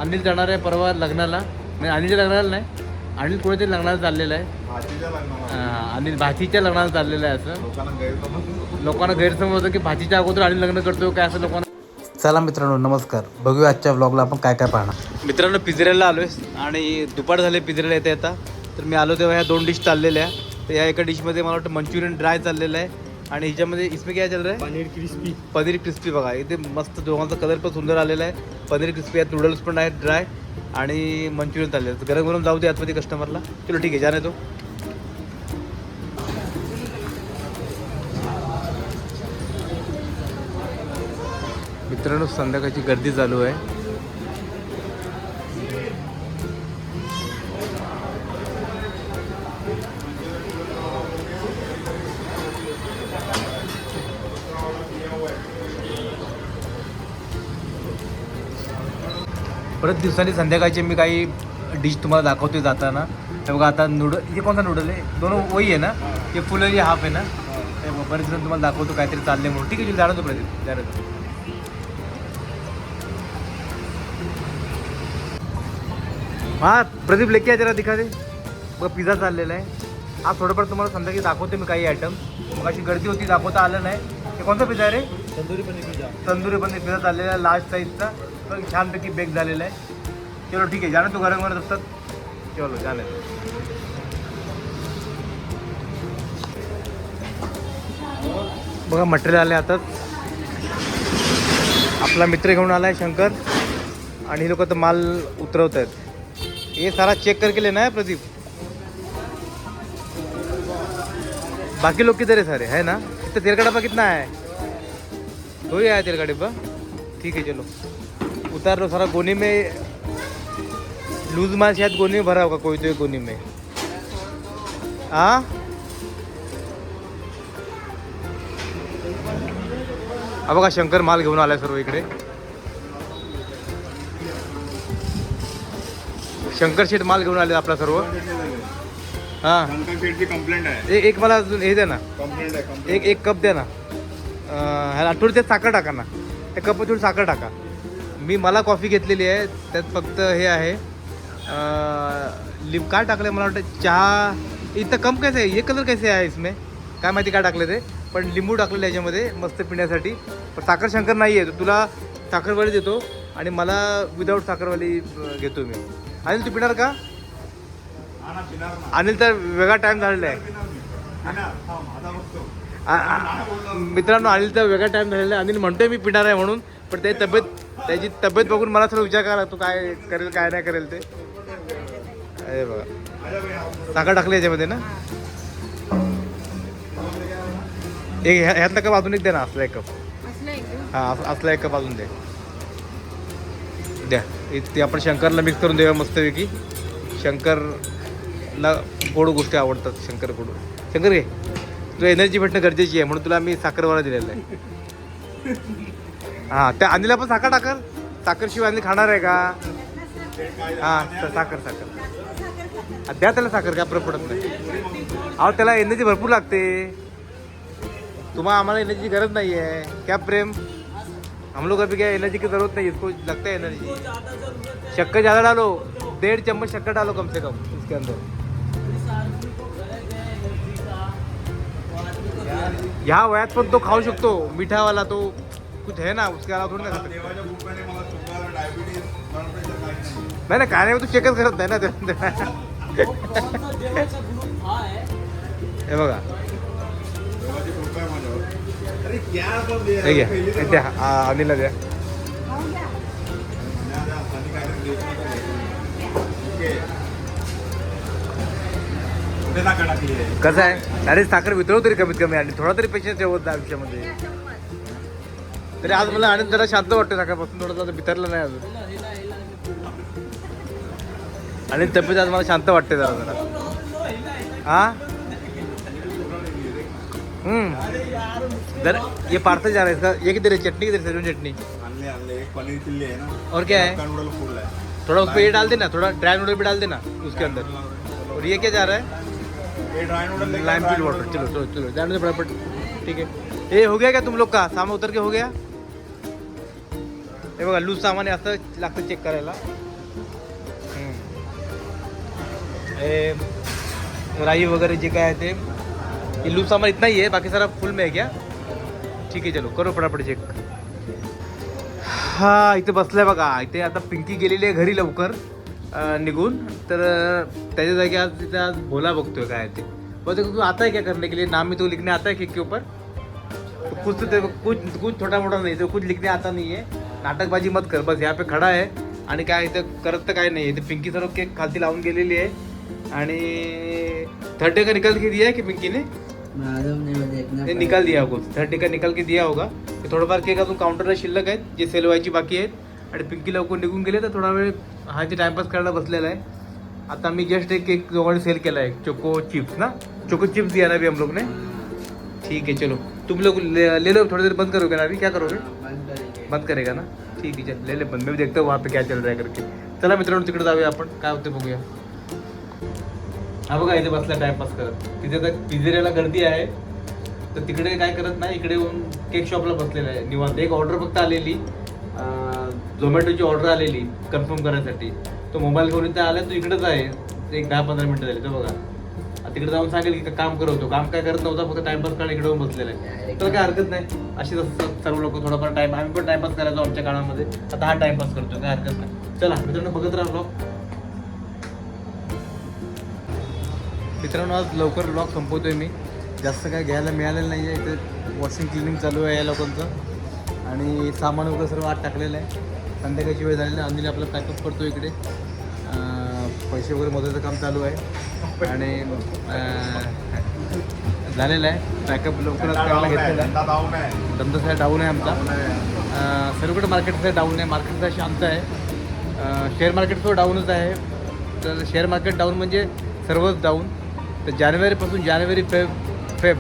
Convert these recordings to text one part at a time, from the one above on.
अनिल जाणार आहे परवा लग्नाला. नाही, अनिलच्या लग्नाला नाही, अनिल कोणीतरी लग्नाला चाललेलं आहे. अनिल भाचीच्या लग्नाला चाललेलं आहे. असं लोकांना गैरसमज होतं की भाचीच्या अगोदर अनिल लग्न करतो काय, असं लोकांना. चला मित्रांनो, नमस्कार. बघूया आजच्या व्लॉगला आपण काय काय पाहणार. मित्रांनो, पिझ्झेरियाला आलो आहे आणि दुपार झाले पिझ्झेरियाला येता येता. तर मी आलो तेव्हा ह्या 2 डिश चाललेल्या. तर या एका डिशमध्ये मला वाटतं मंचुरियन ड्राय चाललेलं आहे आणि ह्याच्यामध्ये इसमें काय चाललं आहे, पनीर क्रिस्पी. बघा इथे मस्त दोघांचा कलर पण सुंदर आलेला आहे. पनीर क्रिस्पी आहेत, नूडल्स पण आहेत ड्राय आणि मंचुरियन चालले आहेत. गरम गरम जाऊ दे आतमध्ये कस्टमरला. चलो ठीक आहे, जाने तो. मित्रांनो, संध्याकाळची गर्दी चालू आहे. परत दिवसांनी संध्याकाळचे मी काही डिश तुम्हाला दाखवते जाताना. हे बघा आता नूडल, हे कोणता नूडल आहे, दोन वही आहे ना, हे फुल आहे, हाफ आहे ना. हे बरेच जण तुम्हाला दाखवतो काहीतरी चालले म्हणून. ठीक आहे, जाणवतो प्रदीप, जाणवतो. हाँ प्रदीप लेके आ जरा, दिखा दे. बघा पिझ्झा चाललेला आहे. हा थोडंफार तुम्हाला संध्याकाळी दाखवते मी काही आयटम. मग अशी गर्दी होती, दाखवता आलं नाही. हे कोणता पिझ्झा आहे रे? तंदुरी पनीर पिझ्झा चाललेला आहे लार्ज साईजचा. पण छानपैकी बेक झालेला आहे. चलो ठीक आहे, जाणे तो गरम गरम असतात. चलो जाणे. बघा मटेरियल आले आताच. आपला मित्र घेऊन आला आहे शंकर आणि हे लोक तर माल उतरवत आहेत. ये सारा चेक करके लेना है प्रदीप. बाकी लोग किधर है सारे, है ना? इतना तेल का डब्बा कितना है? 2 ही आया तेल का डिब्बा. ठीक है चलो उतार लो सारा. गोनी में लूज माल शायद गोनी में भरा होगा कोई तो एक गोनी में. हाँ अब बघा शंकर माल घेऊन आलाय सर्व इकडे. शंकर शेठ माल घेऊन आले आपला सर्व. हां शंकर शेठची कंप्लेंट आहे. एक मला अजून हे द्या ना, कंप्लेंट आहे. एक कप द्या ना. ह्याला थोडी त्यात साखर टाका ना, त्या कपमध्ये थोडी साखर टाका. मला कॉफी घेतलेली आहे, त्यात फक्त हे आहे लिंब. काय टाकलं मला वाटतं चहा. इथं कम कैसे आहे, हे कलर कैसे आहे इसमें, काय माहिती काय टाकलं ते. पण लिंबू टाकलेलं याच्यामध्ये मस्त पिण्यासाठी. पण साखर शंकर नाही आहे, तुला साखरवाली देतो आणि मला विदाऊट साखरवाली घेतो मी. अनिल तू पिणार का? अनिल तर वेगळा टाईम झालेला आहे. मित्रांनो, अनिलचा वेगळा टाईम झालेला आहे. अनिल म्हणतोय मी पिणार आहे म्हणून, पण त्याची तब्येत बघून मला थोडं विचार करायला लागतो काय करेल काय नाही करेल ते. अरे बघा साखर टाकली याच्यामध्ये ना. एक ह्यातला कप अजून एक दे ना, असला एक कप. हां असला एक कप अजून द्या. ते आपण शंकरला मिक्स करून देऊया मस्तपैकी. शंकरला गोड गोष्टी आवडतात. शंकर घे, तुला एनर्जी भेटणं गरजेची आहे म्हणून तुला मी साखरवाला दिलेला आहे. हां त्या अनिलला पण साखर टाकल. साखरशिवाय अनिल खाणार आहे का? हां साखर द्या त्याला साखर, काय फरक पडत नाही. अहो त्याला एनर्जी भरपूर लागते. आम्हाला एनर्जी गरज नहीं है क्या प्रेम? हम लोग अभी क्या एनर्जी की जरूरत नहीं, इसको लगता है एनर्जी. शक्कर ज़्यादा डालो, 1.5 चम्मच शक्कर डालो कम से कम इसके अंदर. ह्या वयात पण तो खाऊ शकतो मीठावाला. तो कुछ है ना उसके अलावा थोड़ी ना खाता. नाही काय नाही, तू चेकच करत नाही ना. हे बघा द्या अनिलला द्या. कसं आहे, अरे साखर वितळव तरी कमीत कमी आणि थोडा तरी पेशन्स ठेवत ना आयुष्यामध्ये. तरी आज मला आणि जरा शांत वाटतं सकाळपासून. थोडं बिथरला नाही अजून आणि तब्येत आज मला शांत वाटते जरा. हाँ जरा ये पार्सल जा रहा है इसका. ये किधर है, चटनी किधर, सैजवान चटनी. पनीर चिल्ली है ना, और क्या है, नूडल फुल है. थोड़ा उसको ये डाल देना, थोड़ा ड्राई नूडल भी डाल देना उसके अंदर. और ये क्या जा रहा है, ये dry noodle lime feel water. चलो चलो जाने दो फटाफट. ठीक है, ये हो गया क्या तुम लोग का सामान उतर के हो गया? हे बघा लूज सामान आहे, असं लागतं चेक करायला. हे राई वगैरह जे काय आहे ते ये लूप सामान इतना ही है, बाकी सारा फुल में है क्या? ठीक आहे, चलो करो पटापट चेक. हा इथे बसलाय बघा. इथे आता पिंकी गेलेली आहे घरी लवकर निघून. तर त्याच्या जागी आज तिथे आज भोला बघतोय काय ते. बोलते तू आता है क्या करने के लिए, नाम में तो लिखने आता है केक के ऊपर? कुछ छोटा मोठा नाही, तो कुछ लिखने आता नहीं है. नाटकबाजी मत कर, बस यहाँ पे खडा आहे. आणि काय इथं करत तर काय नाही. इथे पिंकी सर्व केक खालती लावून गेलेली आहे. आणि थर्ड डे का निकाल के दिया है कि पिंकी ने निकाल दिया होगा. थर्ड डे का निकाल के दिया होगा. थोडंफार केक अजून काउंटरला शिल्लक आहेत जे सेल व्हायची बाकी आहेत. आणि पिंकी लवकर निघून गेले तर थोडा वेळ हा जे टाइमपास करायला बसलेला आहे. आता मी जस्ट एक केक दोघांनी सेल केला आहे, चोको चिप्स ना, चोको चिप्स दिया ना अभी हम लोग ने. ठीक है चलो तुम लोग ले लो, थोड़ी देर बंद करोगे ना अभी, क्या करोगे? बंद करेगा ना, ठीक है चल ले ले बंद. मैं भी देखता हूँ वहाँ पे क्या चल रहा है करके. चला मित्रांनो तिकडे जाऊया आपण, काय होते बघूया. हा बघा इथे बसला टाइमपास करत. तिथे तर पिझेरियाला गर्दी आहे तर तिकडे काय करत नाही, इकडे येऊन केक शॉपला बसलेला आहे निवांत. एक ऑर्डर फक्त आलेली, झोमॅटोची ऑर्डर आलेली कन्फर्म करायसाठी. तो मोबाईल घेऊन इथे आला, तो इकडेच आहे. एक 10-15 मिनिटं झाली. तो बघा तिकडे जाऊन सांगेल की काम करवतो, काम काय करत नव्हता, फक्त टाइमपास करायला इकडे येऊन बसलेला आहे. तर काय हरकत नाही. अशीच असतात सर्व लोक. थोडाफार टाइम आम्ही पण टाइमपास करायचो आमच्या काळामध्ये, आता हा टाइमपास करतो, काय हरकत नाही. चला मित्रांनो बघत राहा ब्लॉग. मित्रांनो आज लवकर ब्लॉग संपवतोय मी. जास्त काय घ्यायला मिळालेलं नाही आहे. इथे वॉशिंग क्लिनिंग चालू आहे या लोकांचं आणि सामान वगैरे सर्व आत टाकलेलं आहे. संध्याकाळची वेळ झालेली आहे. अनिल आपला पॅकअप करतो इकडे. पैसे वगैरे मोजायचं काम चालू आहे आणि झालेलं आहे. पॅकअप लवकरच करायला घेतलेलं आहे. धंदा डाऊन आहे आमचा. सर्वकडे मार्केटचा डाऊन आहे. मार्केटचा शांत आहे. शेअर मार्केट तो डाऊनच आहे. तर शेअर मार्केट डाऊन म्हणजे सर्वच डाऊन. तर जानेवारी फेब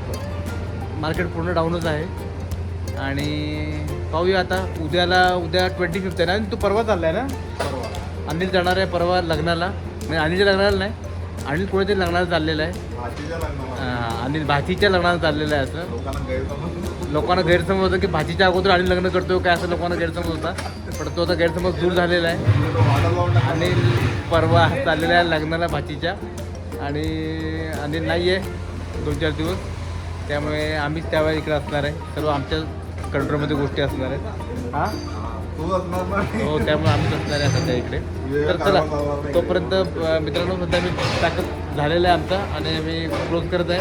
मार्केट पूर्ण डाऊनच आहे. आणि पाहूया आता उद्या 25 आहे ना. तू परवा चालला आहे ना? अनिल जाणार आहे परवा लग्नाला. म्हणजे अनिलच्या लग्नाला नाही, अनिल कोणीतरी लग्नाला चाललेलं आहे. अनिल भाचीच्या लग्नाला चाललेलं आहे. असं लोकांना गैरसमज होतं की भाचीच्या अगोदर अनिल लग्न करतो काय, असं लोकांना गैरसमज होता. पण तो आता गैरसमज दूर झालेला आहे. अनिल परवा चाललेला आहे लग्नाला भाचीच्या. आणि अनिल नाही आहे 2-4 दिवस. त्यामुळे आम्हीच त्यावेळी इकडे असणार आहे. सर्व आमच्या कंट्रोलमध्ये गोष्टी असणार आहेत. हां हो, त्यामुळे आम्हीच असणार आहे सध्या इकडे. तर चला तोपर्यंत मित्रांनो सध्या मी पॅकअप झालेला आहे आमचा आणि आम्ही क्लोज करत आहे.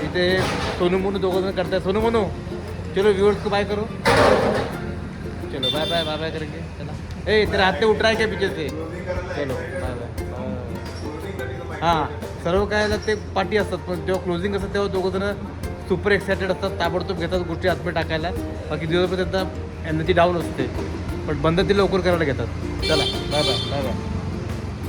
इथे सोनू मोनू दोघं जण करताय. सोनू मोनू चलो व्यूअर्स को बाय करो. चलो बाय बाय बाय बाय करेंगे. चला तेरे हाथ में उठ रहा है क्या पीछे से? चलो बाय बाय. हां सर्व काय ते पार्टी असतात, पण जेव्हा क्लोजिंग असतात तेव्हा दोघं जण सुपर एक्सायटेड असतात. ताबडतोब घेतात गोष्टी आतमध्ये टाकायला. बाकी दिवसभर त्यांना एनर्जी डाऊन असते, पण बंद ते लवकर करायला घेतात. चला बाय बाय बाय बाय.